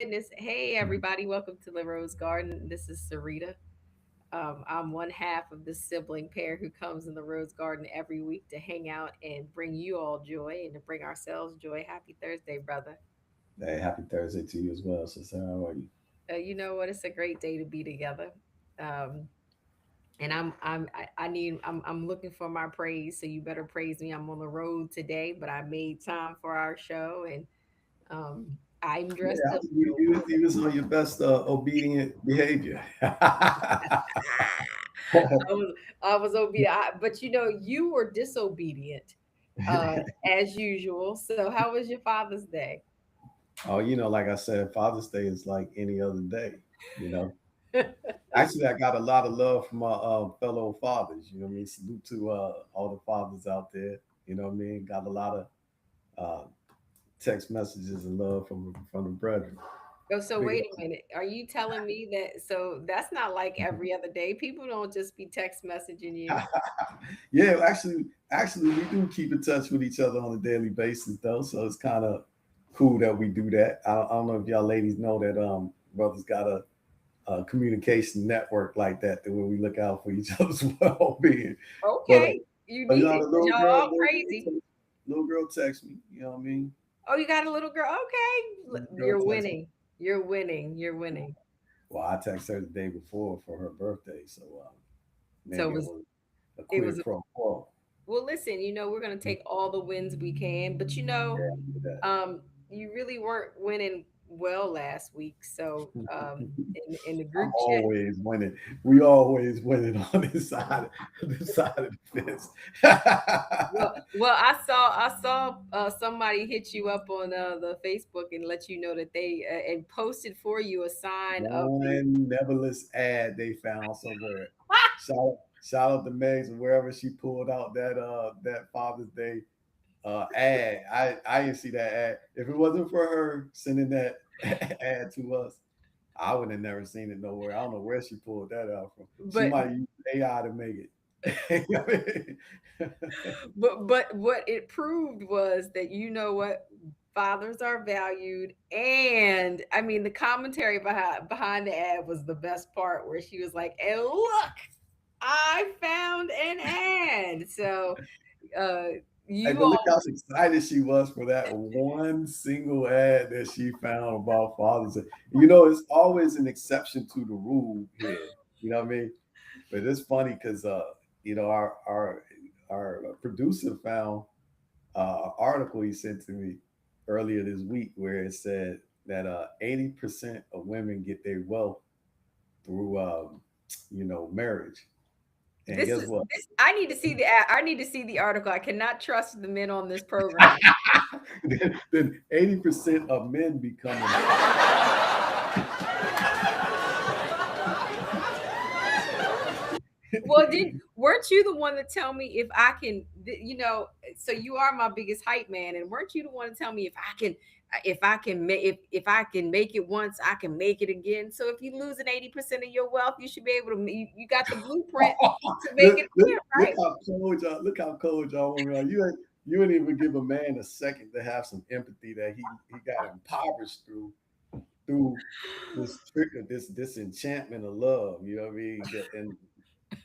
goodness. Hey, everybody. Welcome to the Rose Garden. This is Sarita. I'm one half of this sibling pair who comes in the Rose Garden every week to hang out and bring you all joy and to bring ourselves joy. Happy Thursday, brother. Hey, happy Thursday to you as well, sister. How are you? You know what? It's a great day to be together. Um, and I need I'm looking for my praise, so you better praise me. I'm on the road today, but I made time for our show, and I'm dressed Yeah, up. you was on your best obedient behavior. I was I was obedient, but you were disobedient, as usual. So how was your Father's Day? Oh, like I said, Father's Day is like any other day. You know, Actually, I got a lot of love from my fellow fathers. You know what I mean? Salute to all the fathers out there. You know what I mean? Got a lot of uh, text messages and love from the brethren. Oh, so Big wait a minute. Are you telling me that? So that's not like every other day. People don't just be text messaging you. Yeah, actually, we do keep in touch with each other on a daily basis, though. So it's kind of cool that we do that. I don't know if y'all ladies know that brothers got a communication network like that, that where we look out for each other's well being. But Okay, you but need it the because y'all all crazy. little girl text me. You know what I mean? Oh, you got a little girl. Okay, Little girl you're text me. winning. You're winning. You're winning. Well, I texted her the day before for her birthday, so So maybe it was a it quid was pro quo. well. Listen, we're gonna take all the wins we can, but Yeah, you really weren't winning well last week. So in the I'm group chat. always winning. We always winning on this side of the fence. Well, I saw somebody hit you up on the Facebook and let you know that they and posted for you a sign of the. One nebulous ad they found somewhere. Shout out to Megs and wherever she pulled out that Father's Day ad. I didn't see that ad. If it wasn't for her sending that ad to us, I would have never seen it nowhere. I don't know where she pulled that out from. She But might use AI to make it. but what it proved was that what fathers are valued, and I mean the commentary behind the ad was the best part, where she was like, and look, I found an ad. So uh Hey, you but look all how excited she was for that one single ad that she found about Father's Day. It's always an exception to the rule here. You know what I mean? But it's funny because our producer found an article he sent to me earlier this week where it said that 80% of women get their wealth through marriage. And this guess is what? this I need to see the ad. I need to see the article. I cannot trust the men on this program. Then 80% of men becoming Well, did weren't you the one to tell me if I can, so you are my biggest hype man, and weren't you the one to tell me if I can make it once, I can make it again. So if you lose an 80% of your wealth, you should be able to. You got the blueprint to make look, it look, again, look right? how cold y'all look how cold y'all want me are. You didn't even give a man a second to have some empathy that he got impoverished through this trick of this enchantment of love. You know what I mean? And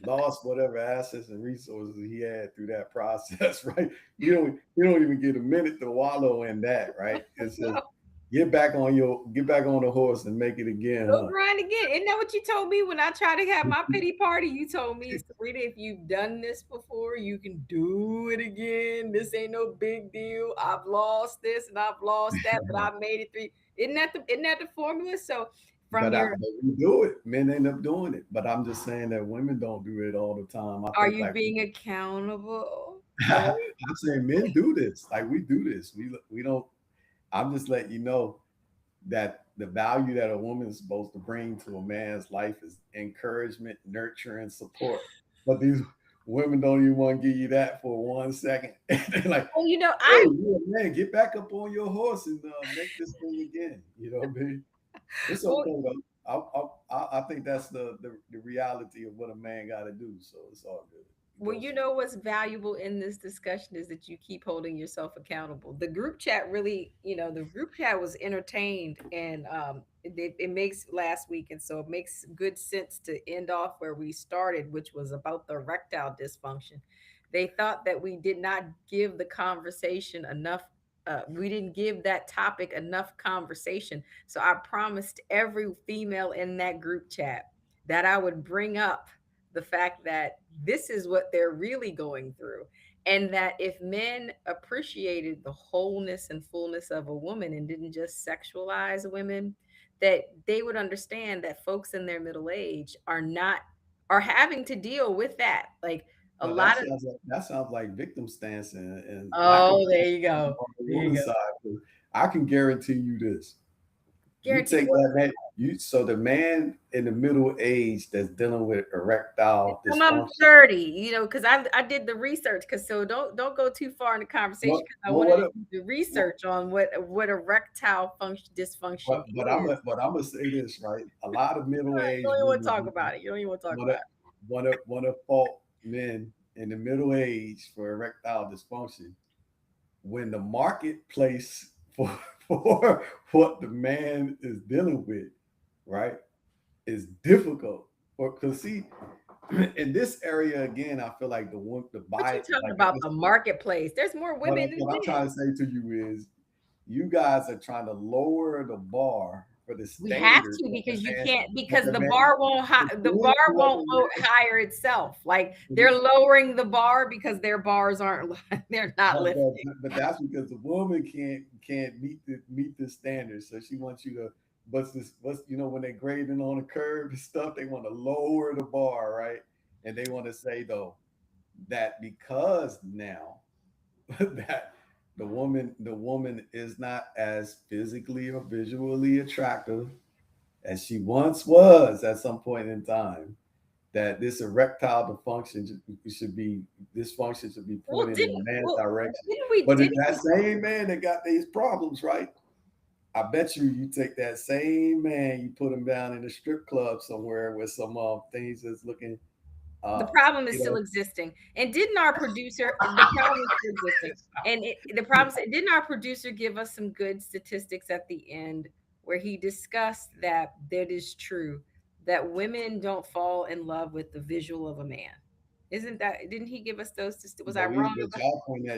lost whatever assets and resources he had through that process, right? You don't even get a minute to wallow in that, right? It's just get back on the horse and make it again, Go huh? grind again. Isn't that what you told me when I tried to have my pity party? You told me, Sarita, if you've done this before, you can do it again. This ain't no big deal. I've lost this and I've lost that, but I made it through. Isn't that the formula? So from your But we do it. Men end up doing it. But I'm just saying that women don't do it all the time. I are think you like being accountable? I'm Right? saying men do this. Like we do this. We don't. I'm just letting you know that the value that a woman is supposed to bring to a man's life is encouragement, nurture, and support. But these women don't even want to give you that for 1 second. And they're like, Well, "Hey, you a man, get back up on your horse and make this thing again." You know what I mean? It's well, okay though. I think that's the reality of what a man got to do. So it's all good. Well, you know what's valuable in this discussion is that you keep holding yourself accountable. The group chat really, the group chat was entertained, and it makes last week, and so it makes good sense to end off where we started, which was about the erectile dysfunction. They thought that we did not give the conversation enough. We didn't give that topic enough conversation. So I promised every female in that group chat that I would bring up the fact that this is what they're really going through. And that if men appreciated the wholeness and fullness of a woman and didn't just sexualize women, that they would understand that folks in their middle age are having to deal with that. Like a Well, lot of that sounds like victim stance and lack of oh, there you go. on the There you woman's go. side. I can guarantee you this. You Guarantee take what? that man, so the man in the middle age that's dealing with erectile I'm dysfunction. 30, because I did the research. Because so don't go too far in the conversation What because I what wanted what, to do the what research on what erectile function dysfunction is. but I'm gonna say this, right? A lot of middle You aged don't even want to talk women about it. You don't even want to talk want to about it. fault men in the middle age for erectile dysfunction when the marketplace for for what the man is dealing with, right, is difficult. Or because see, in this area again, I feel like the What you buy talking like about? The marketplace. There's more women than what I'm men. trying to say to you is you guys are trying to lower the bar for the We have standard to because you man can't that because the the man bar won't the bar won't hire itself. Like they're lowering the bar because their bars aren't they're not but, lifting. but that's because the woman can't meet the standards. So she wants you to what's when they're grading on a curve and stuff, they want to lower the bar, right? And they want to say though that because now that the woman is not as physically or visually attractive as she once was at some point in time, that this erectile should be dysfunction should be Well, pointed in a man's direction. didn't we But it's didn't that we same man that got these problems, right? I bet you take that same man, you put him down in a strip club somewhere with some things that's looking, the uh, problem is you still know, existing. And didn't our producer, the problem is still existing. And the problem is, didn't our producer give us some good statistics at the end where he discussed that is true that women don't fall in love with the visual of a man? Didn't he give us those? Was I wrong but about?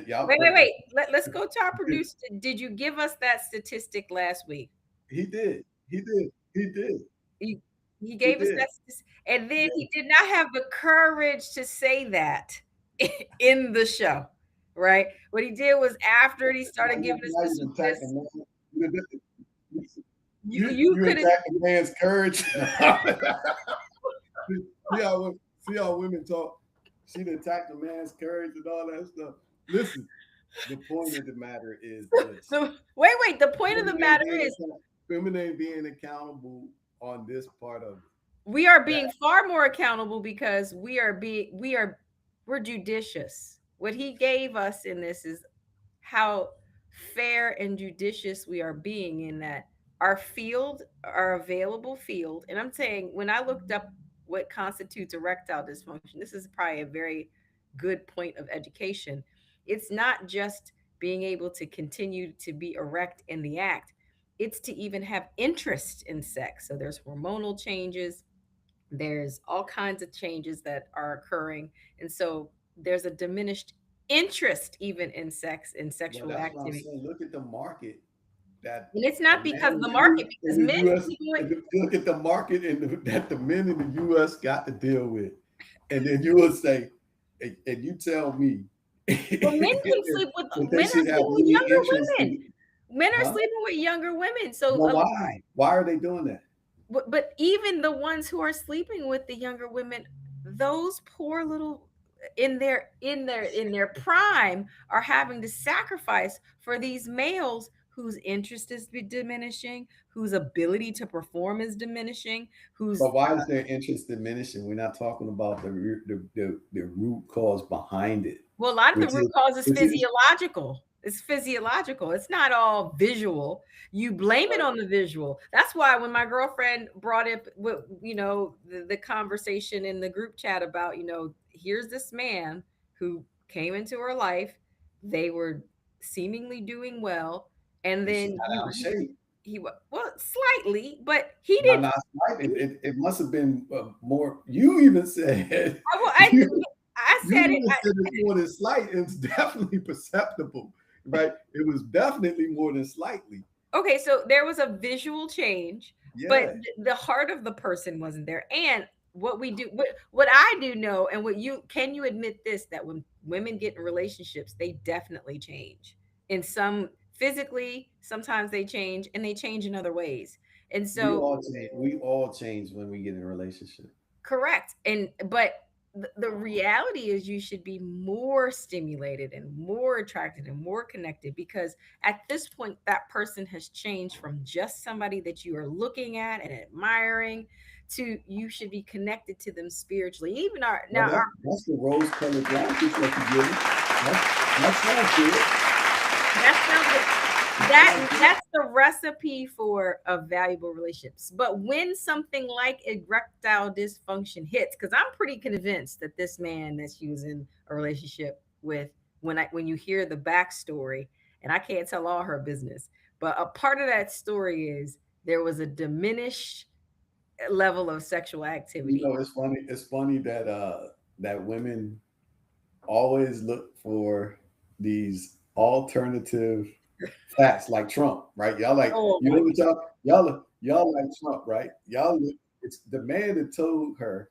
y'all Wait, wait, point that wait. Let's go to our producer. Did you give us that statistic last week? he did, He, he he gave us did. and then Yeah. he did not have the courage to say that in the show, right? What he did was after he started giving us Now this, you attack the man. you You could have. attack the man's courage. See how women talk. She'd attack the man's courage and all that stuff. Listen, the point of the matter is this: So wait. The point of the women ain't matter being is women ain't being accountable on this part of it. we are That being far more accountable because we're judicious. What he gave us in this is how fair and judicious we are being in that our available field. And I'm saying when I looked up what constitutes erectile dysfunction, this is probably a very good point of education. It's not just being able to continue to be erect in the act, it's to even have interest in sex. So there's hormonal changes, there's all kinds of changes that are occurring. And so there's a diminished interest even in sex and well, sexual that's what I'm activity. saying. Look at the market that And it's a not man because of the in market, because the men U.S. sleeping Look at the market that the men in the U.S. got to deal with, and then you will say, and you tell me well, men can sleep with that they men are should have sleeping with any younger interest women. in, Men are huh? sleeping with younger women. So Well, why? Why are they doing that? but even the ones who are sleeping with the younger women, those poor little in their prime are having to sacrifice for these males whose interest is diminishing, whose ability to perform is diminishing, whose But why is their interest diminishing? We're not talking about the root cause behind it, well, a lot of the which root is cause is which is physiological. It's physiological. It's not all visual. You blame it on the visual. That's why when my girlfriend brought up the conversation in the group chat about, here's this man who came into her life. They were seemingly doing well, and And she then got out of shape. he well, slightly, but he No, didn't. not slight. It must have been more. You even said I, well, I, you, I you said it. even said it's more than slight. It's definitely perceptible, right? It was definitely more than slightly. Okay, so there was a visual change, but Yeah. the heart of the person wasn't there. And what we do, what I do know, and what you can you admit this, that when women get in relationships, they definitely change. In some physically, sometimes they change, and they change in other ways. And We so, all change. We all change when we get in a relationship. correct. And but the reality is you should be more stimulated and more attracted and more connected, because at this point that person has changed from just somebody that you are looking at and admiring to you should be connected to them spiritually. Even our Well, now our that's the rose-colored glasses that you get. That's that sounds good. that sounds good. That sounds That's the recipe for a valuable relationships. But when something like erectile dysfunction hits, because I'm pretty convinced that this man that she was in a relationship with, when you hear the backstory, and I can't tell all her business, but a part of that story is there was a diminished level of sexual activity. it's funny. It's funny that that women always look for these alternative facts like Trump, right? Y'all like Oh you my know what y'all like Trump, right? Y'all it's the man that told her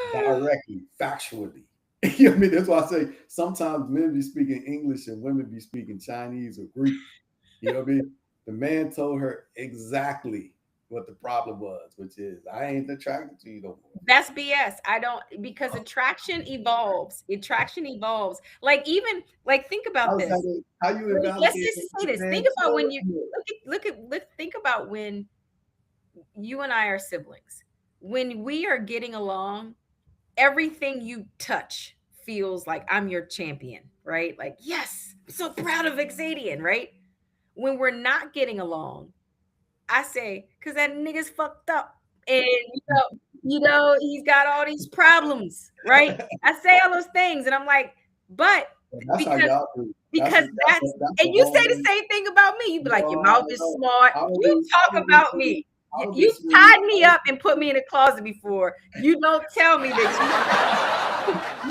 God. directly, factually. You know what I mean? That's why I say sometimes men be speaking English and women be speaking Chinese or Greek. You know what I mean? The man told her exactly what the problem was, which is I ain't attracted to you no That's BS. I don't, because more. attraction evolves. Attraction evolves. Like, even like, think about How's this. that? How you Let's invalidate just what say the this. man Think about told when you you? think about when you and I are siblings. When we are getting along, everything you touch feels like I'm your champion, right? Like, yes, I'm so proud of Xadian, right? When we're not getting along, I say, because that nigga's fucked up. And he's got all these problems, right? I say all those things, and I'm like, but And that's how because y'all do. because That's and a you whole say the nother. same thing about me. You be like, your mouth No, is no. smart. I don't You be. I talk don't be about smooth. me. I don't be You smooth. tied me up and put me in a closet before. You don't tell me that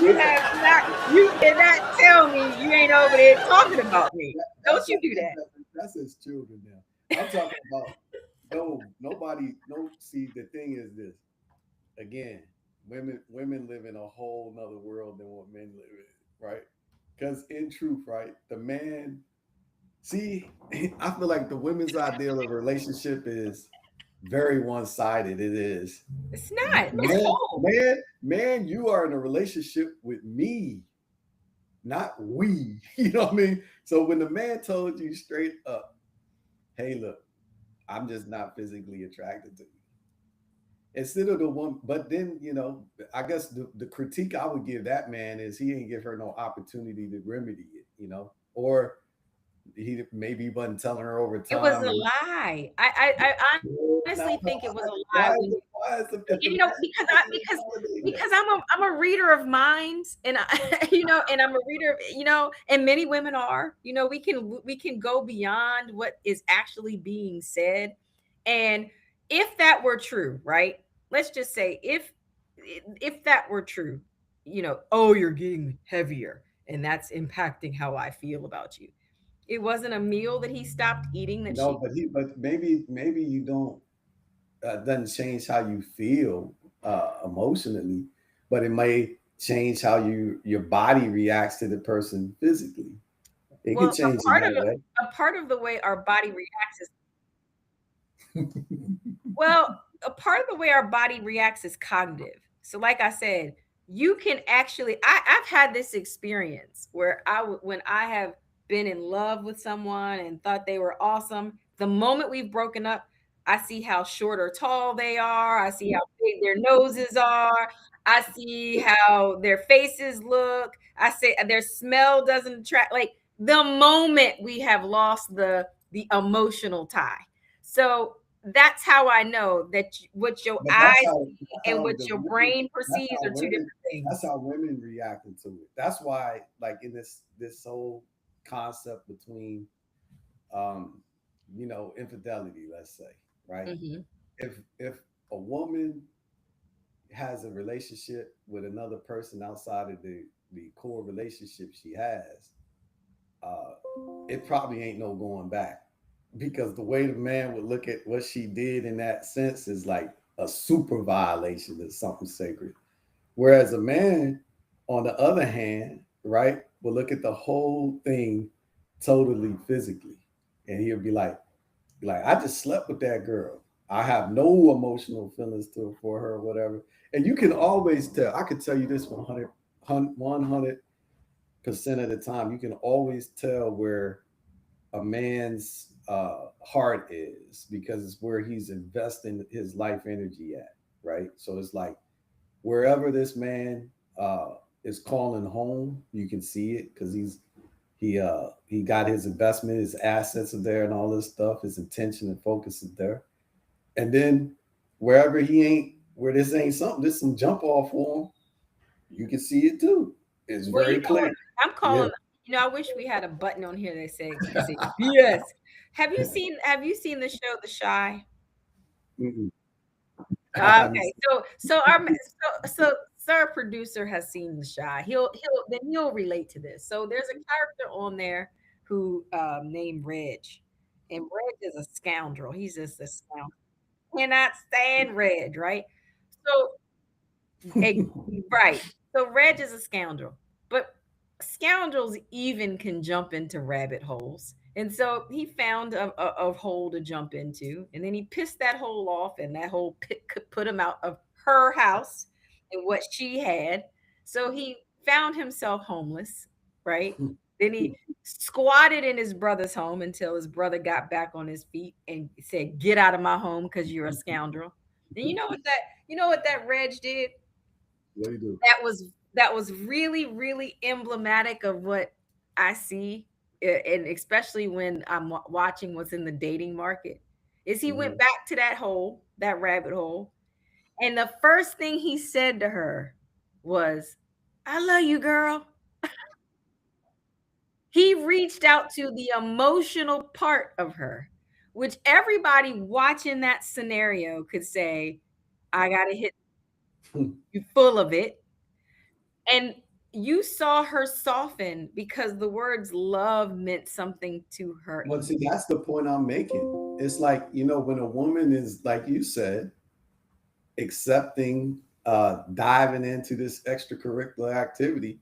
you have not. You cannot tell me you ain't over there talking about me. Don't you do that? That's his children now. I'm talking about no nobody. No, see the thing is this again. Women live in a whole nother world than what men live in, right? Because in truth, right, the man. See, I feel like the women's ideal of a relationship is very one-sided. It is. It's not. It's Man, whole. man, you are in a relationship with me, not we. You know what I mean? So when the man told you straight up, hey, look, I'm just not physically attracted to you. Instead of the one, but then, I guess the critique I would give that man is he ain't give her no opportunity to remedy it, or he maybe wasn't telling her over It was time. a lie. I honestly No, think it was a lie why is when it, why is it if the man because I'm a reader of minds, and I and I'm a reader of, and many women are, we can go beyond what is actually being said. And if that were true, right? Let's just say if that were true, oh, you're getting heavier and that's impacting how I feel about you. It wasn't a meal that he stopped eating that no, she. but maybe you don't doesn't change how you feel emotionally, but it may change how your body reacts to the person physically. It could Well, change in that way. a part of the way our body reacts is well, a part of the way our body reacts is cognitive. So, like I said, you can actually. I've had this experience where when I have been in love with someone and thought they were awesome. The moment we've broken up, I see how short or tall they are. I see how big their noses are. I see how their faces look. I say their smell doesn't attract. Like, the moment we have lost the emotional tie. So that's how I know that what your But eyes see that's and how what the your women, brain that's perceives how are two women, different things. that's how women reacted to it. That's why, like in this whole concept between, um, infidelity, let's say, right? Hmm. If a woman has a relationship with another person outside of the core relationship she has, uh, it probably ain't no going back, because the way the man would look at what she did in that sense is like a super violation of something sacred. Whereas a man, on the other hand, right, will look at the whole thing totally physically, and he'll be like, I just slept with that girl. I have no emotional feelings for her or whatever. And you can always tell. I could tell you this 100% of the time. You can always tell where a man's heart is, because it's where he's investing his life energy at, right? So it's like wherever this man is calling home, you can see it, because he got his investment, his assets are there, and all this stuff. His intention and focus is there. And then wherever he ain't, where this ain't something, this some jump off for him, you can see it too. It's Well, very you know clear. what? I'm Yeah. calling. I wish we had a button on here that said yes. Have you seen the show The Shy? Mm-mm. I haven't Okay, seen- so sir producer has seen The Shy. He'll relate to this. So there's a character on there who named Reg, and Reg is a scoundrel. He's just a scoundrel. Cannot stand Reg, right? So ex- right. So Reg is a scoundrel, but scoundrels even can jump into rabbit holes. And so he found a hole to jump into, and then he pissed that hole off, and that hole put him out of her house and what she had. So he found himself homeless, right? Then he squatted in his brother's home until his brother got back on his feet and said, "Get out of my home because you're a scoundrel." And you know what that Reg did? What do you do? That was really really emblematic of what I see, and especially when I'm watching what's in the dating market, is he went Mhm. back to that rabbit hole, and the first thing he said to her was, "I love you, girl." He reached out to the emotional part of her, which everybody watching that scenario could say, "I gotta hit you full of it." And you saw her soften because the words love meant something to her. Well, see, that's the point I'm making. It's like, when a woman is, like you said, accepting, diving into this extracurricular activity,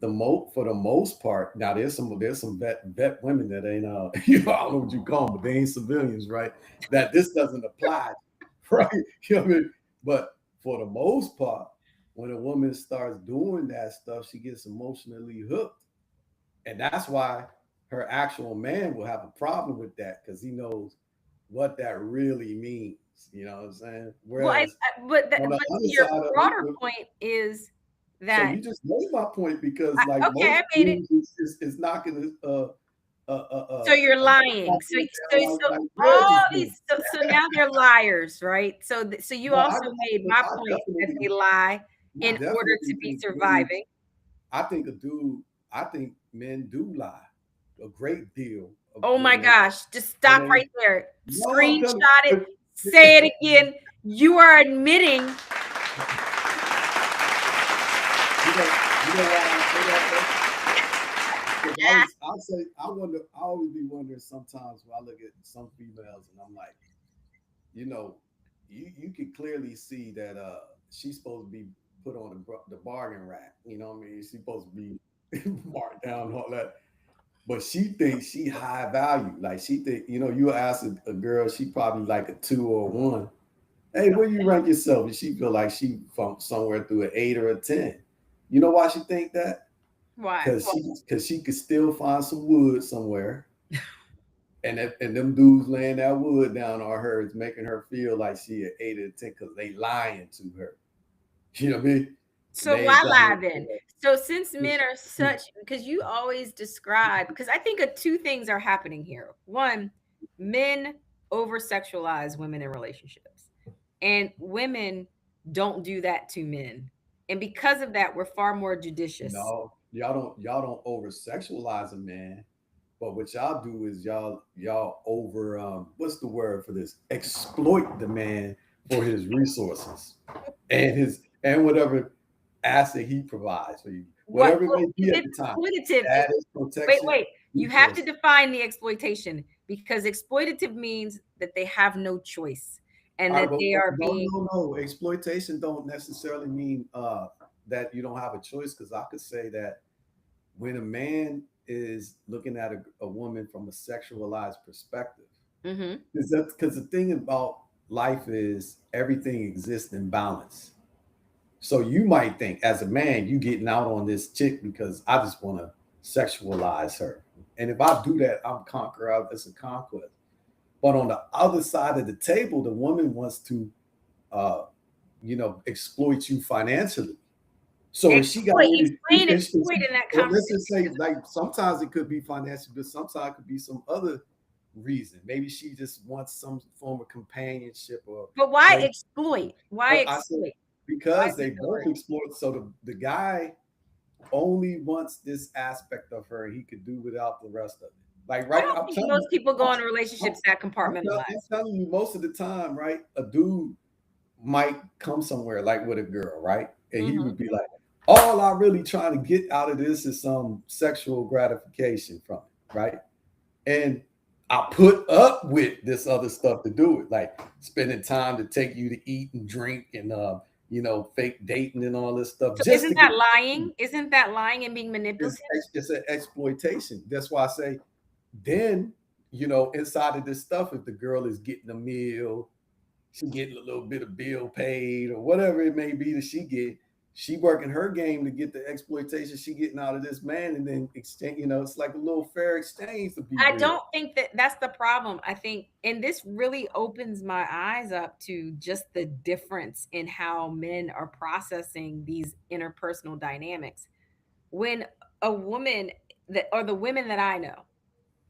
for the most part. Now there's some vet women that ain't I don't know what you call them, but they ain't civilians, right? That this doesn't apply, right? You know what I mean? But for the most part, when a woman starts doing that stuff, she gets emotionally hooked, and that's why her actual man will have a problem with that, because he knows what that really means. You know what I'm saying? Well, Whereas on the but other to your side of broader it, point is so that you just made my point, because like okay, I most made it. dudes is knocking So you're a lying. So down so like Reg all is doing. these so now they're liars, right? So you No, also made my I point that they definitely lie I in order to definitely be think dudes. surviving. I think men do lie a great deal of Oh my when they gosh, just when stop they right there. no, I'm telling Screenshot it. you. Say it again. You are admitting. You know why I say that though? Because I always be wondering sometimes when I look at some females and I'm like, you know, you can clearly see that she's supposed to be put on the bargain rack. You know what I mean? She's supposed to be marked down and all that. But she thinks she high value. Like she think, you ask a girl, she probably like a 2 or 1. Hey, where you rank yourself? And she feel like she from somewhere through an 8 or a 10. You know why she think that? Why? Because she could still find some wood somewhere, and them dudes laying that wood down on her is making her feel like she an 8 or 10, because they lying to her. You know what I mean? So They why ain't lie telling then? So since men are her. such, because you always describe, because I think two things are happening here. One, men over sexualize women in relationships. And women don't do that to men. And because of that, we're far more judicious. No, y'all don't over sexualize a man. But what y'all do is y'all over what's the word for this? Exploit the man for his resources and whatever asset he provides for you, What whatever it may be at the time. exploitative? That is Wait, protection. wait. You have to define the exploitation, because exploitative means that they have no choice and All that right, but they are no, being. no, no. Exploitation don't necessarily mean that you don't have a choice. Because I could say that when a man is looking at a woman from a sexualized perspective, Mhm. because the thing about life is everything exists in balance. So you might think, as a man, you getting out on this chick because I just want to sexualize her, and if I do that, I'm conquer out. It's a conquest. But on the other side of the table, the woman wants to, uh, exploit you financially. So if she got Exploit, all these, explain exploit in that well, let's just conversation. say, like sometimes it could be financial, but sometimes it could be some other reason. Maybe she just wants some form of companionship or But why play. exploit? Why But I said exploit? Why is because that they the both word? exploit. So the guy only wants this aspect of her. He could do without the rest of it. Like I right, don't I'm think telling you, most people go into I'm, relationships that I'm compartmentalized. telling you, most of the time, right, a dude might come somewhere like with a girl, right, and he Mhm. would be like, all I really trying to get out of this is some sexual gratification from it, right? And I put up with this other stuff to do it, like spending time to take you to eat and drink and fake dating and all this stuff So just to isn't get. that lying? Isn't that lying and being manipulative? It's an exploitation. That's why I say then inside of this stuff, if the girl is getting a meal, she getting a little bit of bill paid or whatever it may be that she working her game to get the exploitation she getting out of this man, and then exchange. It's like a little fair exchange to be I real. don't think that that's the problem. I think, and this really opens my eyes up to just the difference in how men are processing these interpersonal dynamics. When a woman that, or the women that I know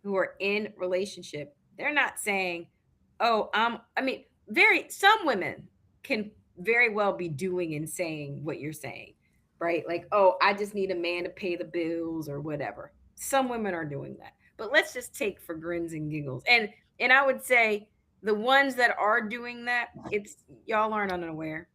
who are in relationship, they're not saying, "Oh, I mean, some women can very well be doing and saying what you're saying, right? Like, "Oh, I just need a man to pay the bills or whatever." Some women are doing that. But let's just take for grins and giggles. And I would say the ones that are doing that, it's y'all aren't unaware.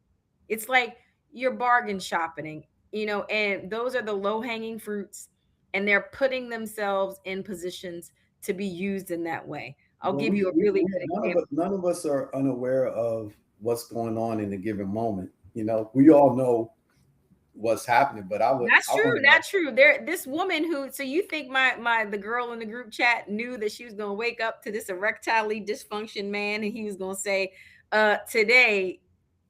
It's like you're bargain shopping, and those are the low-hanging fruits, and they're putting themselves in positions to be used in that way. I'll Well, give you a really good example. none of us are unaware of what's going on in a given moment. We all know what's happening, but That's I true. want to know. That's true. This woman who, so you think the girl in the group chat knew that she was gonna wake up to this erectile dysfunction man, and he was gonna say, today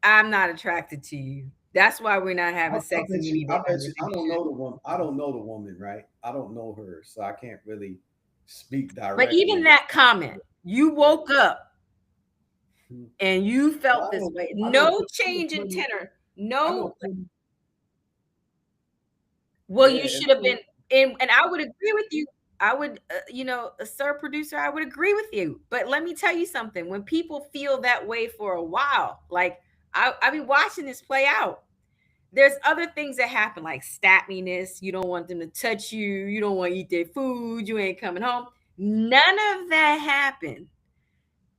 I'm not attracted to you. That's why we're not having I sex, and bet we you. need to I end our bet you. I don't relationship. know the woman. I don't know the woman, right? I don't know her, so I can't really speak But even directly. that comment, you Yeah. woke up Hmm. and you Well, felt this way. I know, No I know change in plenty. tenor. I No, know plenty. well, Yeah, you and should have been, and I would agree with you. I would, sir producer, I would agree with you. But let me tell you something. When people feel that way for a while, like I be watching this play out. There's other things that happen, like stabbiness. You don't want them to touch you. You don't want to eat their food. You ain't coming home. None of that happened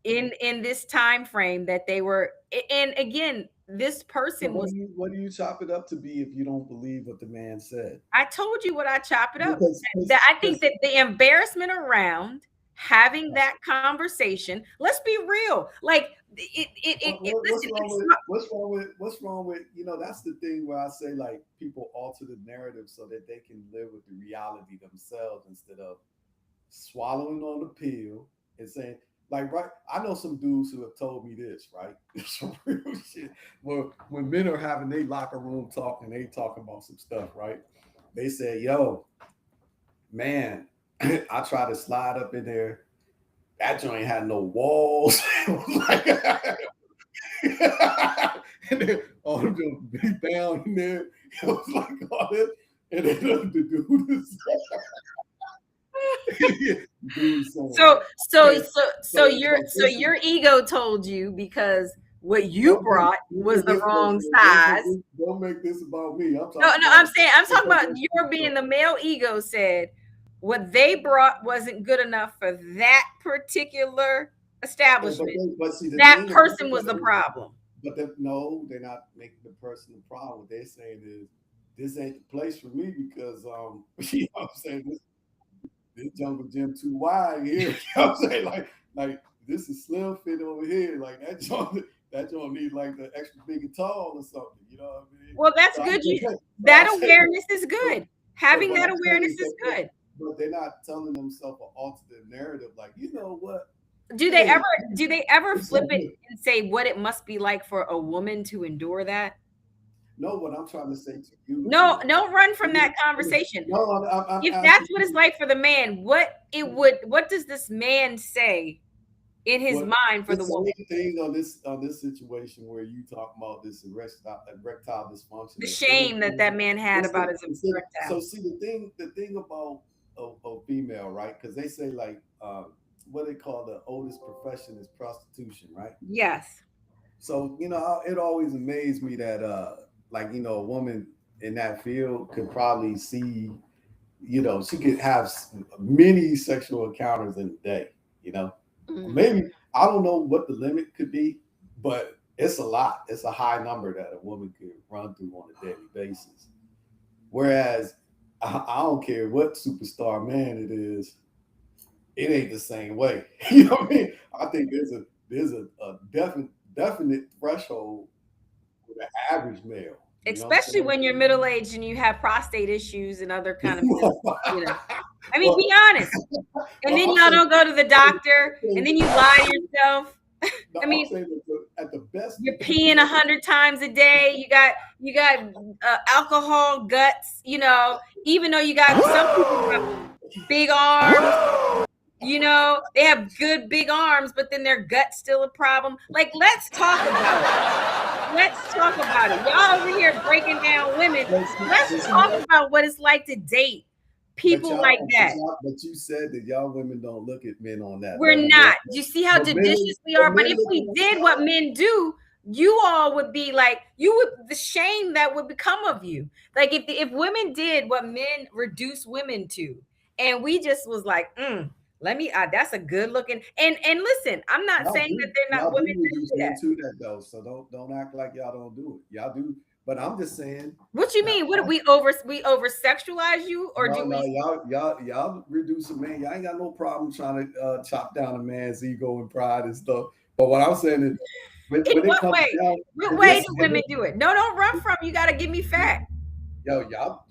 in this time frame that they were. And again, this so person was. what do you chop it up to be if you don't believe what the man said? I told you what I chop it up. Because That I think that the embarrassment around having that conversation. Let's be real. Like what's listen, wrong it's with not. that's the thing where I say like people alter the narrative so that they can live with the reality themselves instead of swallowing on the pill and saying like right. I know some dudes who have told me this, right? Some real shit. Well, when men are having their locker room talk and they talking about some stuff, right? They say, yo, man, I try to slide up in there. That joint had no walls. Like, and then all of them beat down in there. It was like all that. And then the dude is Dude, so So like, so okay, so so your so this is your ego told you because what you don't make brought was the wrong size. don't make this about me. I'm No, talking no, about I'm the talking about person. your being the male ego said what they brought wasn't good enough for that particular establishment. But see the That thing about person was the that, problem. no, they're not making the person the problem. What they're saying is this ain't the place for me because you know what I'm saying, this jungle gym too wide here. You know what I'm saying? Like this is slim fit over here. Like that joint need like the extra big and tall or something. You know what I mean? Well, that's So good. I'm That saying, awareness is good. Having but that I'm awareness saying, is good. but they're not telling themselves an alternate narrative. Like, you know what? Do they Hey, ever it's flip it something. and say what it must be like for a woman to endure that? No, what I'm trying to say to you No, is, no, run from that conversation. no, I'm If that's asking what it's you like for the man, what does this man say in his what mind for the the woman? same thing on this situation where you talk about this erectile dysfunction. The The same shame that thing. that man had about his So erectile. see the thing about a female, right? Because they say like what they call the oldest profession is prostitution, right? Yes. So it always amazed me that like a woman in that field could probably see, she could have many sexual encounters in a day. You know, Mm. maybe I don't know what the limit could be, but it's a lot. It's a high number that a woman could run through on a daily basis. Whereas I don't care what superstar man it is, it ain't the same way. You know what I mean? I think there's a definite threshold for the average male. You know what Especially I'm when you're middle aged and you have prostate issues and other kind of saying? I mean, well, be honest. And well, then I'm y'all saying, don't go to the doctor, and then you lie to yourself. no, I I'm mean, saying that at the best, you're peeing 100 times a day. You got alcohol guts. Even though you got some people have big arms. They have good big arms, but then their gut's still a problem. Like, let's talk about it. Let's talk about it. Y'all over here breaking down women. Let's talk about what it's like to date people like that. but you said that y'all women don't look at men on that We're level. not. You see how Men, judicious we are? But men if look we at did what men do, you all would be like, the shame that would become of you. Like if women did what men reduce women to, and we just was like, let me, that's a good looking, and listen, I'm not saying that they're not y'all women do that reduce do men that. to that though. So don't act like y'all don't do it. Y'all do. But I'm just saying. What you mean? What do we over sexualize you, or do No, we? y'all reduce a man. Y'all ain't got no problem trying to chop down a man's ego and pride and stuff. But what I'm saying is, In when it what comes way? down What to way this, do women do it? No, don't run from. You got to give me fact. y'all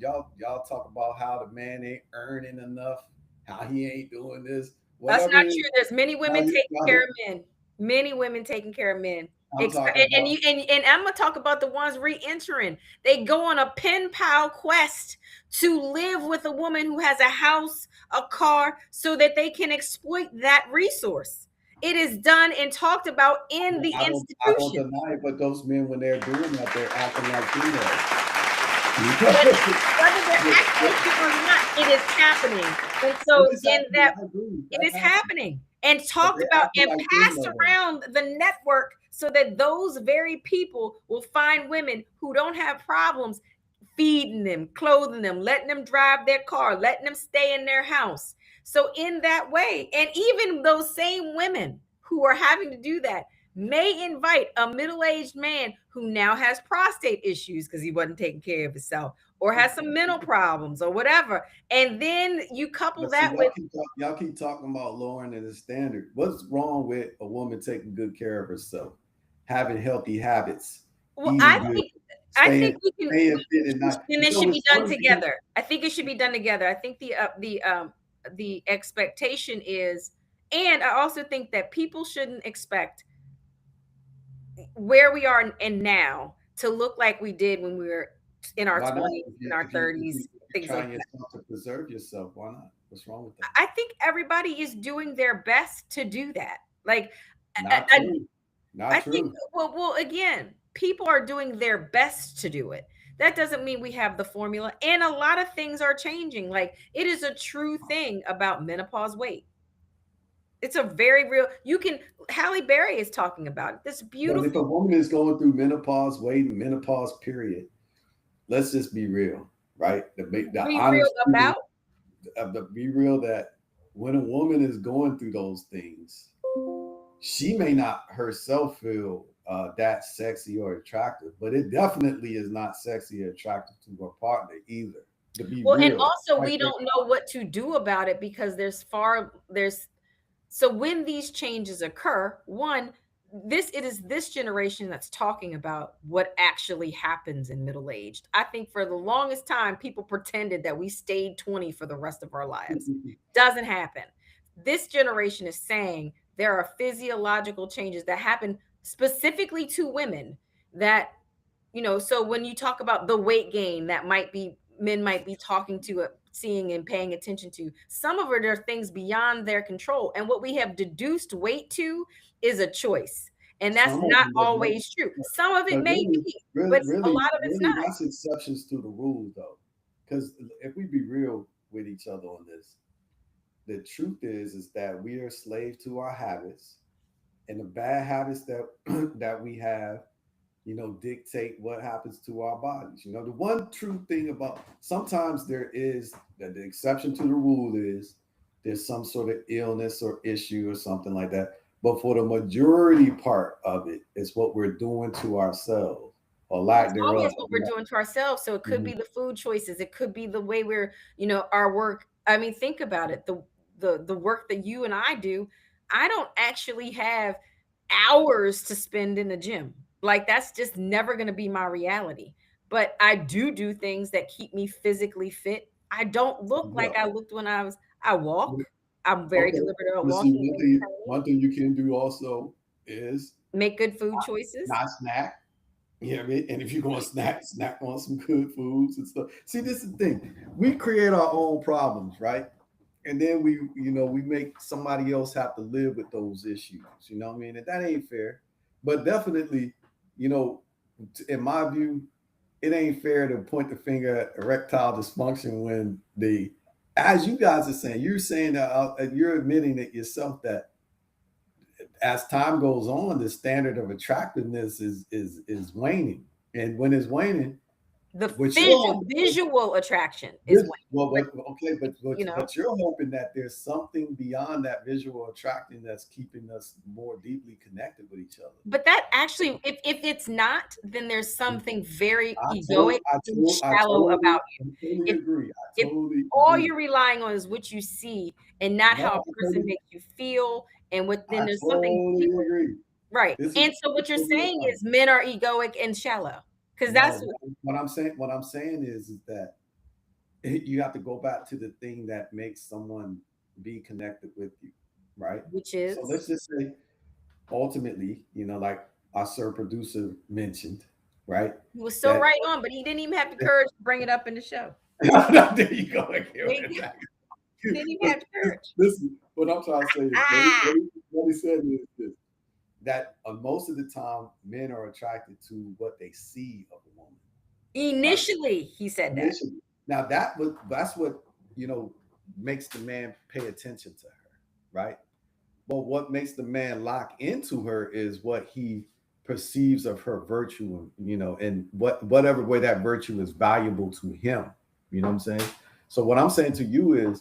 talk about how the man ain't earning enough, how he ain't doing this, That's whatever not it is. true. There's many women taking care Y'all, of men. Many women taking care of men. I'm talking And about. you and I'm gonna talk about the ones re-entering. They go on a pen pal quest to live with a woman who has a house, a car, so that they can exploit that resource. It is done and talked about in the I don't institution. deny it, but those men, when they're doing that, they're acting like females. But whether they're acting like it or not, it is happening. And so in that, it is happening and But talked they're about acting and like passed females. around the network so that those very people will find women who don't have problems feeding them, clothing them, letting them drive their car, letting them stay in their house. So in that way, and even those same women who are having to do that may invite a middle-aged man who now has prostate issues because he wasn't taking care of himself or has some mental problems or whatever. And then you couple But see, that with, y'all keep talking about lowering the standard. What's wrong with a woman taking good care of herself, having healthy habits, well, eating good, I think we can, staying fit, and not? and it should be done together. I think it should be done together. I think the expectation is, and I also think that people shouldn't expect where we are and now to look like we did when we were in our Why not? 20s, in our 30s, If you're things like trying that. yourself to preserve yourself, why not? What's wrong with that? I think everybody is doing their best to do that. Like, Not I, true. I Not think, true. well, again, people are doing their best to do it. That doesn't mean we have the formula. And a lot of things are changing. Like, it is a true thing about menopause weight. It's a very real, you can, Halle Berry is talking about it. This But if a beautiful, woman is going through menopause, waiting menopause period, let's just be real, right? The be real honest truth, about. be real that when a woman is going through those things, she may not herself feel that sexy or attractive, but it definitely is not sexy or attractive to her partner either. To be Well, and real, also like we don't know what to do about it because there's so when these changes occur, one, it is this generation that's talking about what actually happens in middle aged. I think for the longest time people pretended that we stayed 20 for the rest of our lives. Doesn't happen. This generation is saying there are physiological changes that happen specifically to women that, so when you talk about the weight gain that might be men might be talking to, seeing and paying attention to, some of it are things beyond their control, and what we have deduced weight to is a choice, and that's some of not them, always true. Some of it but may really, be, really, but a really, lot of it's really, not. that's exceptions to the rules, though. Because if we be real with each other on this, the truth is that we are slave to our habits, and the bad habits that that we have, dictate what happens to our bodies. The one true thing about sometimes there is that the exception to the rule is there's some sort of illness or issue or something like that. But for the majority part of it, it's what we're doing to ourselves or Well, it's lack thereof. always what we're doing to ourselves. So it could Mhm. be the food choices. It could be the way we're, our work. I mean, think about it. The work that you and I do, I don't actually have hours to spend in the gym. Like, that's just never going to be my reality. But I do things that keep me physically fit. I don't look like Well, I looked when I walk. I'm very okay. deliberate about But see, walking, one weight thing training, one thing you can do also is make good food choices. not snack. You know what I mean? And if you're going to snack on some good foods and stuff. See, this is the thing. We create our own problems, right? And then we make somebody else have to live with those issues. You know what I mean? And that ain't fair. But definitely, you know, in my view, it ain't fair to point the finger at erectile dysfunction when as you guys are saying, you're saying that you're admitting it yourself that as time goes on, the standard of attractiveness is waning, and when it's waning, The what you're hoping, visual attraction is when, okay, you know. but you're hoping that there's something beyond that visual attraction that's keeping us more deeply connected with each other. But that actually, if it's not, then there's something very I egoic told, I and told, I shallow totally, about I you. totally If agree. I if totally all agree. you're relying on is what you see and not No, how a I person totally, makes you feel, and then I there's something totally deeper, agree. right? This is And so what you're totally saying fine. is men are egoic and shallow, because that's No, what I'm saying is that you have to go back to the thing that makes someone be connected with you, right? which So is, let's just say, ultimately, like our sir producer mentioned, right? he was so That right on, but he didn't even have the courage to bring it up in the show. there you go He again. didn't even But have the courage. listen, what I'm trying to say is, Ah, what he said is this: that most of the time, men are attracted to what they see of a woman, right? initially, he said that. Initially. Now that's what you know makes the man pay attention to her, right? But what makes the man lock into her is what he perceives of her virtue, and whatever way that virtue is valuable to him. You know what I'm saying? So what I'm saying to you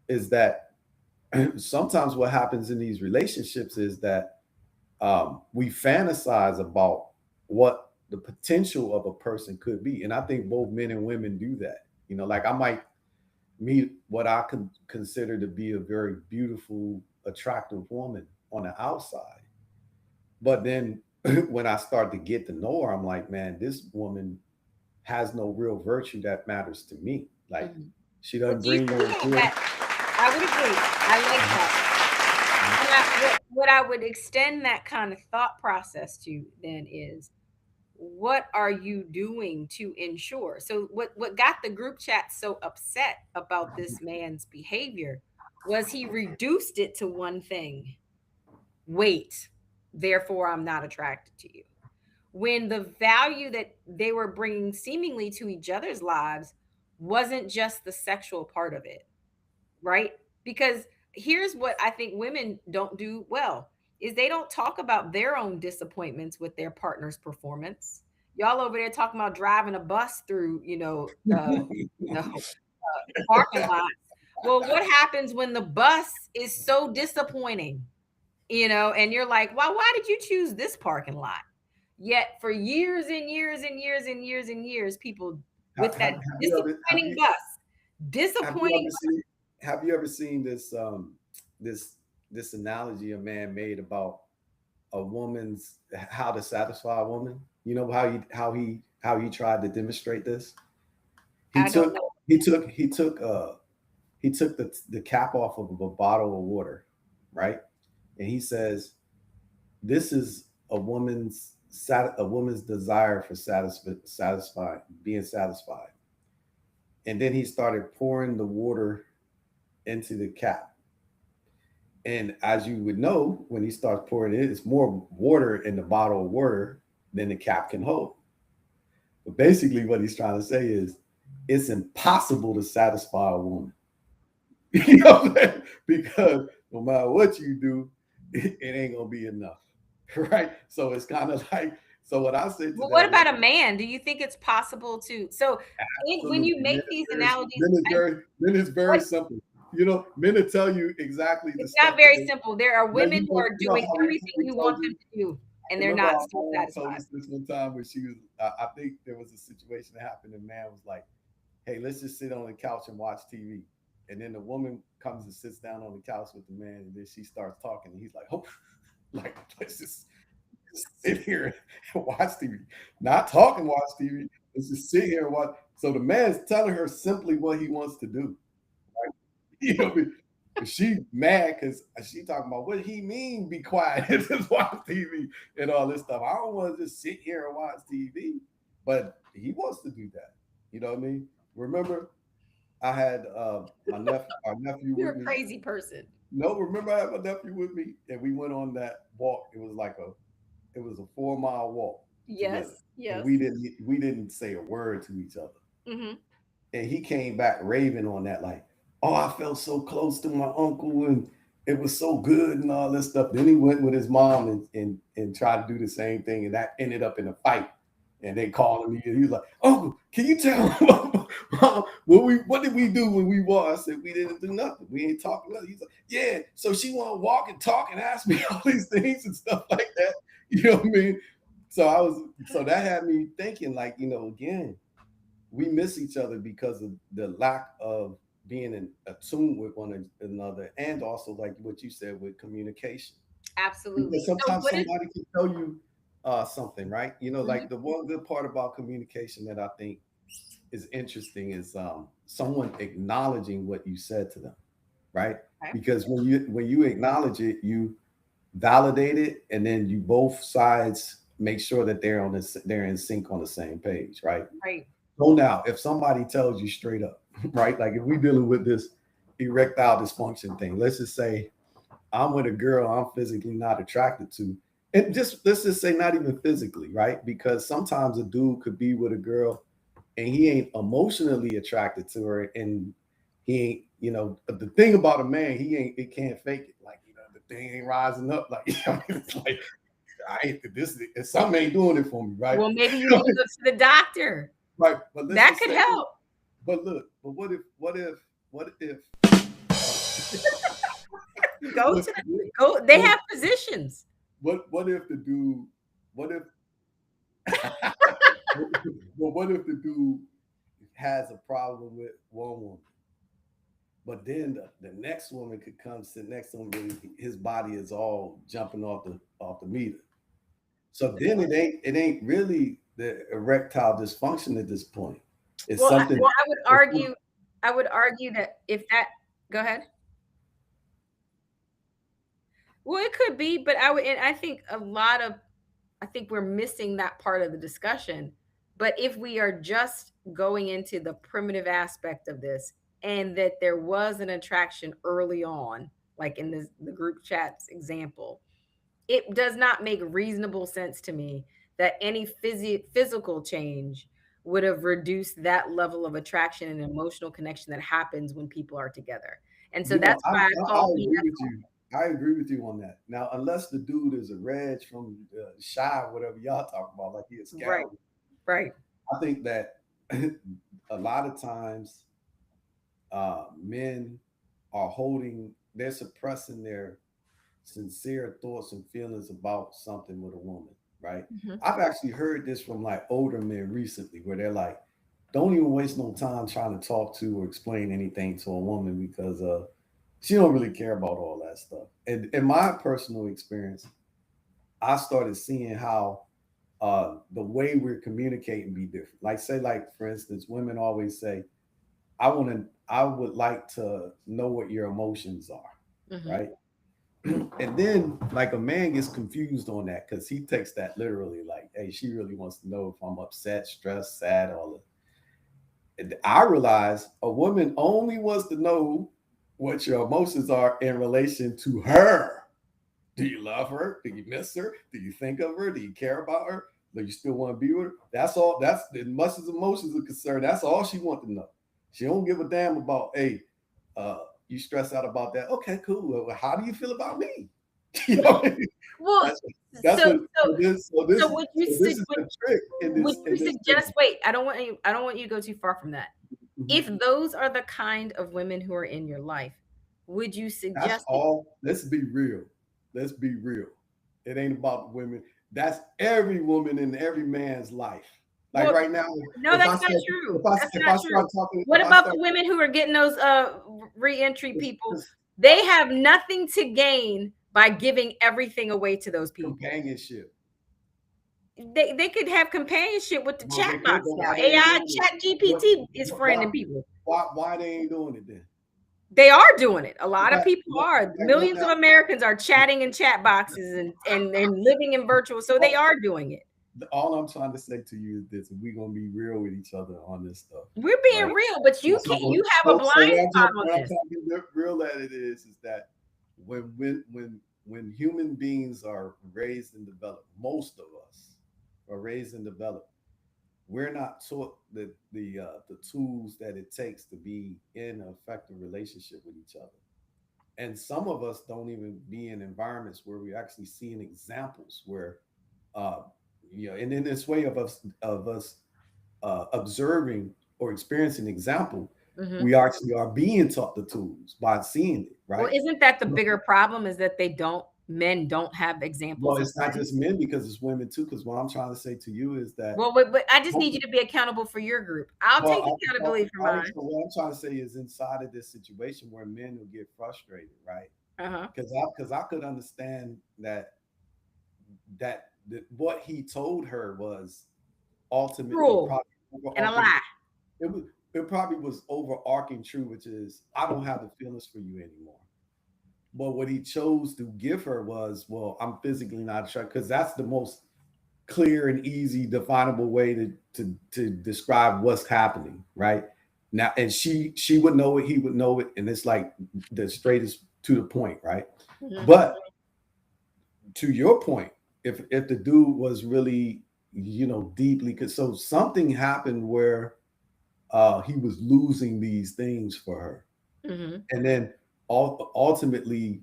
is that sometimes what happens in these relationships is that we fantasize about what the potential of a person could be, and I think both men and women do that. Like I might meet what I consider to be a very beautiful, attractive woman on the outside, but then when I start to get to know her, I'm like, man, this woman has no real virtue that matters to me. Like Mhm. she But doesn't do you bring see no that? joy. I would agree. I like Mhm, that. And what I would extend that kind of thought process to then is, what are you doing to ensure? So what got the group chat so upset about this man's behavior was he reduced it to one thing: weight. Therefore, I'm not attracted to you. when the value that they were bringing seemingly to each other's lives wasn't just the sexual part of it, right? Because here's what I think women don't do well is they don't talk about their own disappointments with their partner's performance. Y'all over there talking about driving a bus through, you know, parking lots. Well, what happens when the bus is so disappointing, and you're like, well, why did you choose this parking lot? Yet for years and years and years and years and years, people with that Have you ever disappointing bus, have you disappointing. ever seen have you ever seen this this analogy a man made about a woman's how to satisfy a woman? You know how he tried to demonstrate this? He I don't took know. he took the cap off of a bottle of water, right? And he says, "This is a woman's desire for satisfied, being satisfied." And then he started pouring the water into the cap. And as you would know, when he starts pouring it, it's more water in the bottle of water than the cap can hold. But basically, what he's trying to say is, it's impossible to satisfy a woman. You know what I'm saying? Because no matter what you do, it ain't gonna be enough, right? So it's kind of like, so what I say to Well, what that is, about a man? Do you think it's possible to? So, when you absolutely, make these analogies, men is very what simple. You know, men will tell you exactly the it's not stuff that very they, simple. There are like, women who are you know doing how everything we you told want them you. to do, and I they're remember not our still mom told satisfied. us this one time when she was, I think there was a situation that happened, and man was like, "Hey, let's just sit on the couch and watch TV." And then the woman comes and sits down on the couch with the man, and then she starts talking, and he's like, "Oh, like let's just sit here and watch TV, not talk and watch TV. Let's just sit here and watch." So the man's telling her simply what he wants to do. Right? You know, but she mad because she talking about what he mean be quiet and just watch TV and all this stuff. I don't want to just sit here and watch TV, but he wants to do that. You know what I mean? Remember, I had our nephew You're with a me. crazy person. No, remember I had my nephew with me, and we went on that walk. It was a 4 mile walk together, Yes, and yes. we didn't say a word to each other. Hmm. And he came back raving on that, like, "Oh, I felt so close to my uncle, and it was so good and all this stuff." Then he went with his mom and tried to do the same thing, and that ended up in a fight. And they called me, and he was like, "Uncle, can you tell what did we do when we walked?" I said, "We didn't do nothing. We ain't talking nothing." He's like, "Yeah, so she want to walk and talk and ask me all these things and stuff like that." You know what I mean? So that had me thinking, like, again, we miss each other because of the lack of being in attuned with one another, and also like what you said with communication. Because Absolutely. So, sometimes what is? somebody can tell you something, right? Mhm. Like the one good part about communication that I think is interesting is someone acknowledging what you said to them, right? Okay. Because when you acknowledge it, you validate it, and then you both sides make sure that they're in sync on the same page, right? Right. So now, if somebody tells you straight up, right? Like if we're dealing with this erectile dysfunction thing, let's just say I'm with a girl I'm physically not attracted to. And just let's just say not even physically, right? Because sometimes a dude could be with a girl and he ain't emotionally attracted to her, and he ain't, the thing about a man, it can't fake it. Like, the thing ain't rising up. Like, it's like I ain't this something ain't doing it for me, right? Well, maybe you need to go to the doctor. Right. But let's That just could say, help. but look, but what if Go what to go. They what have physicians. what if the dude what if well, what if the dude has a problem with one woman, but then the next woman could come sit next to him, but his body is all jumping off the meter. So then it ain't really the erectile dysfunction at this point. It's Well, something. I would argue. I would argue that if that. Go ahead. Well, it could be, but I would, and I think a lot of, I think we're missing that part of the discussion. But if we are just going into the primitive aspect of this, and that there was an attraction early on, like in the group chats example, it does not make reasonable sense to me that any physical change would have reduced that level of attraction and emotional connection that happens when people are together. And so You know, that's why I I call agree BS. with you. I agree with you on that. Now, unless the dude is a Reg from Shy, whatever y'all talking about, like he a Right, scout, right. I think that a lot of times men are holding, they're suppressing their sincere thoughts and feelings about something with a woman, right? Mhm. I've actually heard this from like older men recently where they're like, don't even waste no time trying to talk to or explain anything to a woman because she don't really care about all that stuff. And in my personal experience, I started seeing how the way we're communicating be different. Like say, like for instance, women always say, I would like to know what your emotions are, Mhm. right? And then like a man gets confused on that because he takes that literally, like, hey, she really wants to know if I'm upset, stressed, sad, all of. And I realize a woman only wants to know what your emotions are in relation to her. Do you love her? Do you miss her? Do you think of her? Do you care about her? Do you still want to be with her? That's all. That's as much as emotions are concerned. That's all she wants to know. She don't give a damn about, hey, uh, you stress out about that. Okay, cool. Well, how do you feel about me? You know, what I mean? Well, that's that's so what. so So this is the trick would you in this suggest? business. Wait, I don't want you to go too far from that. Mhm. If those are the kind of women who are in your life, would you That's suggest that? all. Let's be real. Let's be real. It ain't about women. That's every woman in every man's life. Like Well, right now, no, that's not true. That's if not I true. start talking, What if I about start the women who are getting those reentry people? 'cause They have nothing to gain by giving everything away to those people. companionship, They could have companionship with the well, chat they could, box but now. why they ain't AI doing it? chat What, GPT is friending why, people. why they ain't doing it then? They are doing it. A lot of Like, people are. what Millions of now? Americans are chatting in chat boxes and living in virtual. So they are doing it. All I'm trying to say to you is this: we're gonna be real with each other on this stuff, We're being right? real, but you can't. You have a blind So spot on what I'm this. trying to be real at it is that when human beings are raised and developed, most of us are raised and developed. We're not taught the tools that it takes to be in an effective relationship with each other. And some of us don't even be in environments where we're actually seeing examples where uh, and in this way of us observing or experiencing example, Hmm. we actually are being taught the tools by seeing it, Well, right? isn't that the bigger problem? Is that men don't have Well, examples of it's not men. just men because it's women too. Because what I'm trying to say to you is that, Well, but I just need you to be accountable for your group. I'll take accountability for mine. so what I'm trying to say is inside of this situation where men will get frustrated, right? Uh huh. Because I could understand that what he told her was ultimately Cruel probably and a overarching. lie. It was it probably was overarching true, which is I don't have the feelings for you anymore. But what he chose to give her was, well, I'm physically not attracted because that's the most clear and easy, definable way to describe what's happening, right? Now, and she would know it, he would know it, and it's like the straightest to the point, right? Hmm. But to your point, if the dude was really, deeply, because so something happened where he was losing these things for her, Hmm. and then ultimately,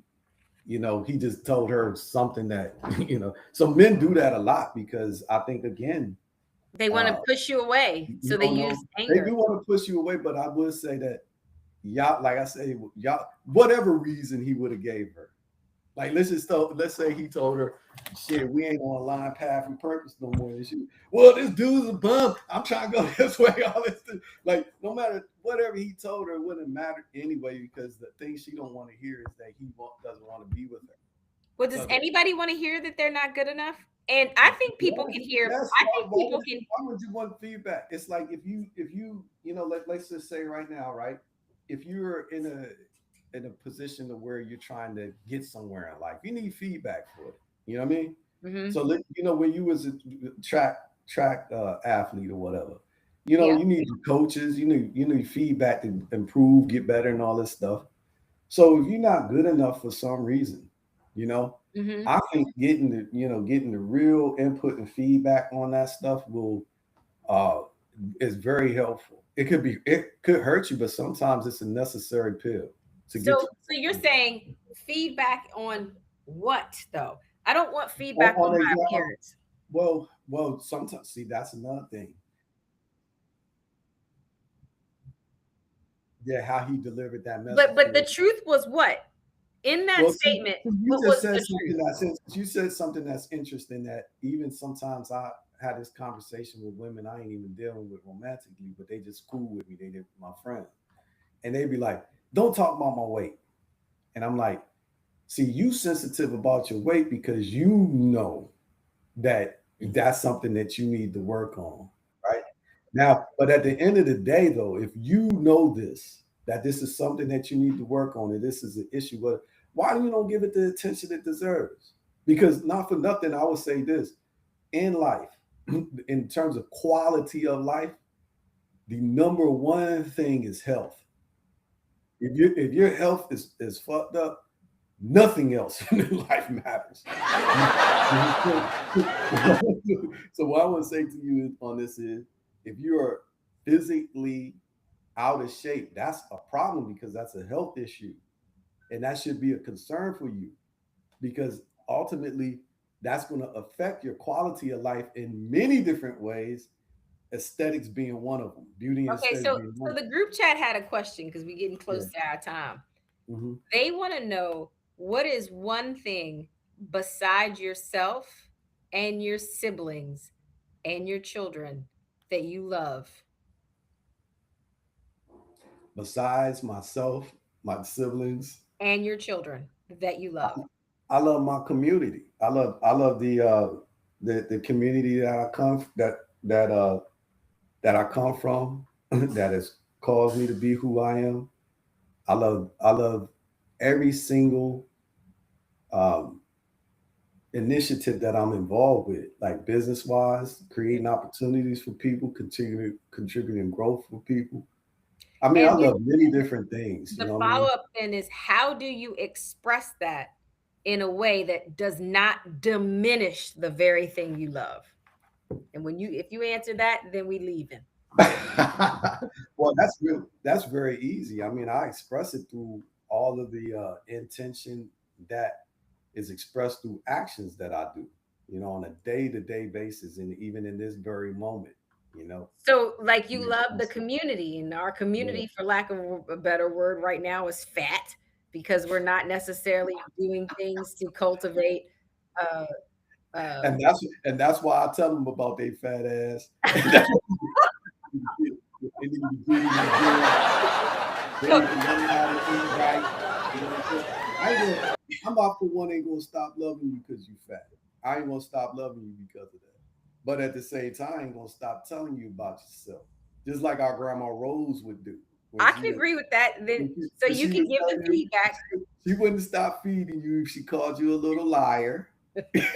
he just told her something that so men do that a lot because I think again, They want to uh, push you away, so they no, use no, they anger. do want to push you away, but I would say that y'all, like I say, y'all, whatever reason he would have gave her. Like let's say he told her, "Shit, we ain't on a line path and purpose no more." And she, well, this dude's a bum. I'm trying to go this way. All this, like, no matter whatever he told her, it wouldn't matter anyway because the thing she don't want to hear is that doesn't want to be with her. Well, does So anybody want to hear that they're not good enough? And I think people can hear. yes, I think people can. why would you want feedback? It's like if you let's just say right now, right? If you're in a position to where you're trying to get somewhere in life, you need feedback for it. You know what I mean? Hmm. So when you was a track athlete or whatever, Yeah. you need coaches, you need feedback to improve, get better, and all this stuff. So if you're not good enough for some reason, you know, Mm-hmm. I think getting the real input and feedback on that stuff will uh is very helpful. It could hurt you, but sometimes it's a necessary pill to So, get you so you're saying feedback on what though? I don't want feedback on on my a appearance. well, sometimes see that's another thing. Yeah, how he delivered that message But to the us. truth was what? In that Well, see, statement, you what just was said the truth? something you said something that's interesting that even sometimes I had this conversation with women I ain't even dealing with romantically, but they just cool with me. They my friend. And they be like, don't talk about my weight. And I'm like, see, you sensitive about your weight because you know that that's something that you need to work on, right? Now, but at the end of the day, though, if you know this, that this is something that you need to work on, and this is an issue, but why do you don't give it the attention it deserves? Because not for nothing, I would say this in life, in terms of quality of life, the number one thing is health. If your health is fucked up, nothing else in life matters. So what I want to say to you on this is, if you are physically out of shape, that's a problem because that's a health issue, and that should be a concern for you because ultimately that's going to affect your quality of life in many different ways. Aesthetics being one of them, beauty and Okay, aesthetics so being one of the group chat had a question because we're getting them. close to our time. Yeah. Hmm. They want to know what is one thing besides yourself and your siblings and your children that you love. Besides myself, my siblings, And your children that you love. I love my community. I love the community that I come that that I come from that has caused me to be who I am. I love every single um, initiative that I'm involved with, like business wise, creating opportunities for people, continuing contributing growth for people. I mean, I And then love many different things. You the know what I follow mean? up then is how do you express that in a way that does not diminish the very thing you love? And when you if you answer that, then we leaving. Well, that's very easy. I mean, I express it through all of the intention that is expressed through actions that I do, on a day to day basis, and even in this very moment, you know. So, like, you You love the express it. community, and our Yeah. community, for lack of a better word, right now is fat because we're not necessarily doing things to cultivate. Uh, And um, that's why I tell them about their fat ass. And that's what they need to get in the gym. They so, need to learn how to eat right. You know what I'm saying? I ain't gonna, I'm about for one ain't gonna stop loving you because you fat. I ain't gonna stop loving you because of that. But at the same time, I ain't gonna stop telling you about yourself. Just like our grandma Rose would do when I she can was agree with that. Then, so when you she can was give the telling you feedback. she wouldn't stop feeding you if she called you a little liar.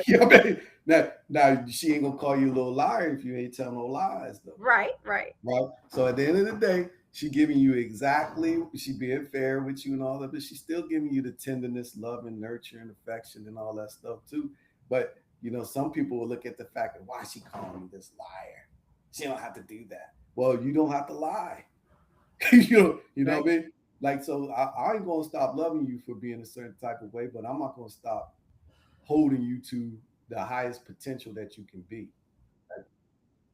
You know what I mean? Now she ain't gonna call you a little liar if you ain't telling no lies though. Right, right. Right? So at the end of the day, she giving you exactly, she being fair with you and all that, but she's still giving you the tenderness, love, and nurture and affection and all that stuff too. But some people will look at the fact that why she calling me this liar? She don't have to do that. Well, you don't have to lie. You know Right. what I mean? Like, so I ain't gonna stop loving you for being a certain type of way, but I'm not gonna stop holding you to the highest potential that you can be. Like,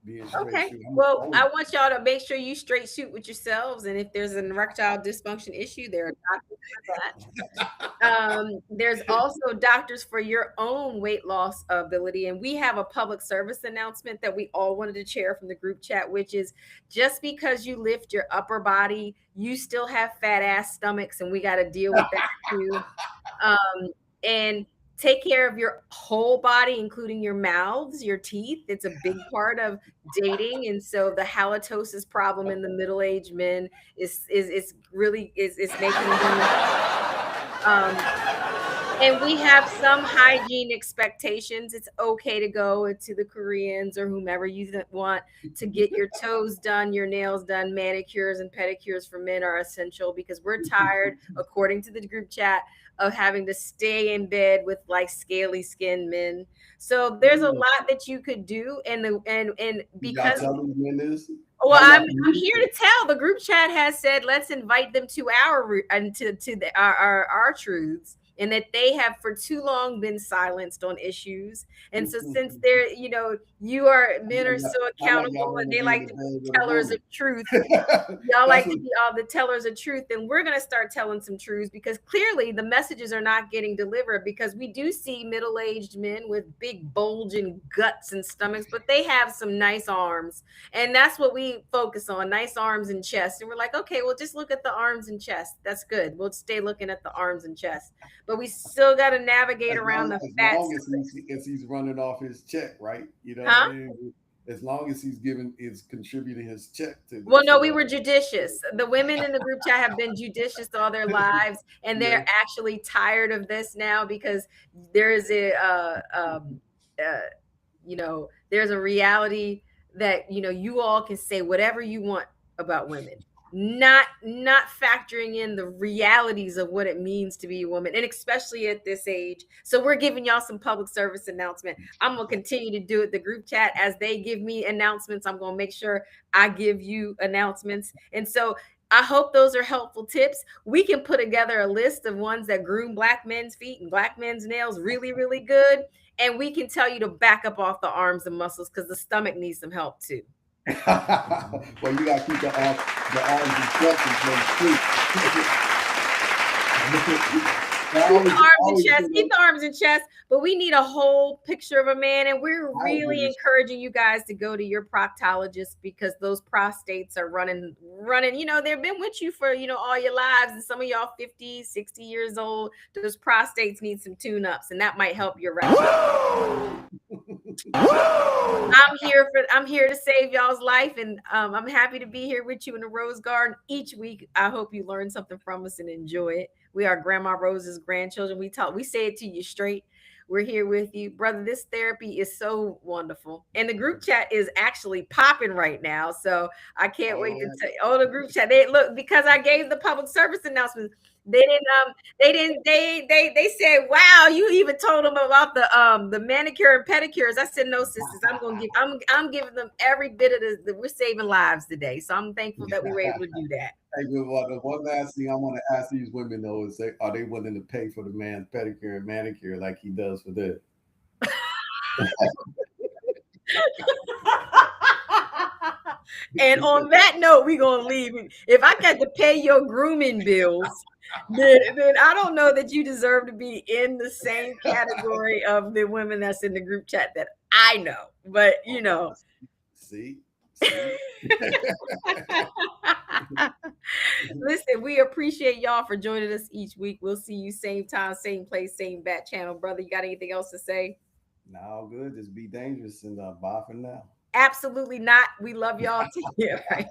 being straight Okay. shoot. I'm gonna Well, own I you. want y'all to make sure you straight shoot with yourselves, and if there's an erectile dysfunction issue, there are doctors for that. There's also doctors for your own weight loss ability. And we have a public service announcement that we all wanted to share from the group chat, which is just because you lift your upper body, you still have fat ass stomachs, and we got to deal with that too. And take care of your whole body, including your mouths, your teeth. It's a big part of dating. And so the halitosis problem in the middle-aged men is really is making me um And we have some hygiene expectations. It's okay to go to the Koreans or whomever you want to get your toes done, your nails done. Manicures and pedicures for men are essential because we're tired, according to the group chat, of having to stay in bed with like scaly skinned men. So there's a lot that you could do, and Y'all because tell these men this? well, How y'all I'm here to tell. The group chat has said let's invite them to our truths, and that they have for too long been silenced on issues. And so since they're you are men are so how long y'all accountable and want to they be in like the to bed be with a tellers of woman? truth. Y'all That's like what to be all the tellers of truth, and we're going to start telling some truths because clearly the messages are not getting delivered because we do see middle-aged men with big bulging guts and stomachs, but they have some nice arms, and that's what we focus on, nice arms and chest. And we're like, okay, well, just look at the arms and chest. That's good. We'll stay looking at the arms and chest, but we still got to navigate around the as fat long stuff. as he's running off his check, right? You know what I Huh? mean? As long as he's giving is contributing his check Well, no, we to were judicious. The women in the group chat have been judicious all their lives, and yeah. they're actually tired of this now because there is uh, there's a reality that you all can say whatever you want about women, not factoring in the realities of what it means to be a woman, and especially at this age. So we're giving y'all some public service announcement. I'm gonna continue to do it. The group chat, as they give me announcements, I'm gonna make sure I give you announcements. And so I hope those are helpful tips. We can put together a list of ones that groom black men's feet and black men's nails really, really good. And we can tell you to back up off the arms and muscles because the stomach needs some help too. Well, you gotta keep the arms and chest in place too. Keep the arms and always, chest, keep the arms and chest, but we need a whole picture of a man. And we're I really always encouraging you guys to go to your proctologist because those prostates are running. They've been with you for, all your lives. And some of y'all 50, 60 years old, those prostates need some tune ups, and that might help your erection. I'm here to save y'all's life, and I'm happy to be here with you in the Rose Garden each week. I hope you learn something from us and enjoy it. We are Grandma Rose's grandchildren. We say it to you straight. We're here with you, brother. This therapy is so wonderful, and the group chat is actually popping right now. So I can't wait to tell you. Oh, the group chat. They look because I gave the public service announcement. They didn't they said, wow, you even told them about the manicure and pedicures. I said, no, sisters, I'm giving them every bit of the we're saving lives today. So I'm thankful that we were able to do that. Hey, but the one last thing I want to ask these women though is, are they willing to pay for the man's pedicure and manicure like he does for this? And on that note, we're gonna leave. If I got to pay your grooming bills, then I don't know that you deserve to be in the same category of the women that's in the group chat that I know. But See. Listen, we appreciate y'all for joining us each week. We'll see you same time, same place, same bat channel. Brother, you got anything else to say? No, good. Just be dangerous and bye for now. Absolutely not. We love y'all. Take care. Right?